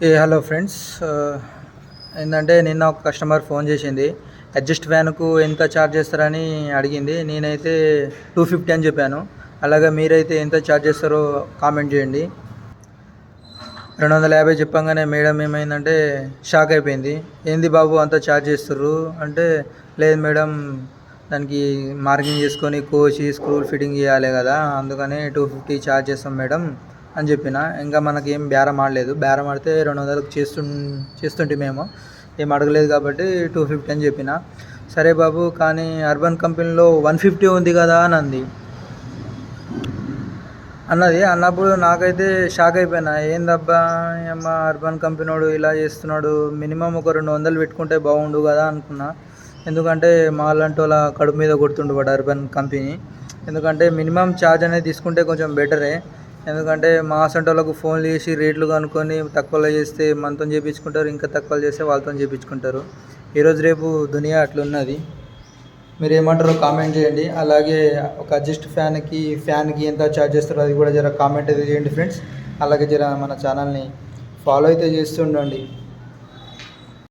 Hello friends. ఏంటంటే నిన్న ఒక కస్టమర్ ఫోన్ చేసింది. అడ్జస్ట్ ఫ్యాన్కు ఎంత ఛార్జ్ చేస్తారని అడిగింది. నేనైతే 250 అని చెప్పాను. అలాగే మీరైతే ఎంత ఛార్జ్ చేస్తారో కామెంట్ చేయండి. 250 చెప్పంగానే మేడం ఏమైందంటే షాక్ అయిపోయింది. ఏంది బాబు అంత ఛార్జ్ చేస్తుర్రు అంటే, లేదు మేడం దానికి మార్కింగ్ చేసుకొని కోసి స్క్రూలు ఫిట్టింగ్ చేయాలి కదా, అందుకని 250 ఛార్జ్ చేస్తాం మేడం అని చెప్పిన. ఇంకా మనకేం బేరం ఆడలేదు. బేరం ఆడితే 200కి చేస్తుంటే మేము ఏం అడగలేదు కాబట్టి 250 అని చెప్పిన. సరే బాబు, కానీ అర్బన్ కంపెనీలో 150 ఉంది కదా అని అన్నప్పుడు నాకైతే షాక్ అయిపోయినా. ఏందబ్బా అమ్మ, అర్బన్ కంపెనీడు ఇలా చేస్తున్నాడు, మినిమం ఒక 200 పెట్టుకుంటే బాగుండు కదా అనుకున్నా. ఎందుకంటే మాలాంటి వాళ్ళ కడుపు మీద కొడుతుండు వాడు అర్బన్ కంపెనీ. ఎందుకంటే మినిమం ఛార్జ్ అనేది తీసుకుంటే కొంచెం బెటరే. ఎందుకంటే మా అసంటోళ్ళకు ఫోన్లు చేసి రేట్లు కనుక్కొని తక్కువలో చేస్తే మనతో చేయించుకుంటారు, ఇంకా తక్కువలో చేస్తే వాళ్ళతో చేయించుకుంటారు. ఈరోజు రేపు దునియా అట్లున్నది. మీరు ఏమంటారో కామెంట్ చేయండి. అలాగే ఒక అడ్జస్ట్ ఫ్యాన్కి ఎంత ఛార్జ్ చేస్తారో అది కూడా జర కామెంట్ అయితే చేయండి ఫ్రెండ్స్. అలాగే జర మన ఛానల్ని ఫాలో అయితే చేస్తుండండి.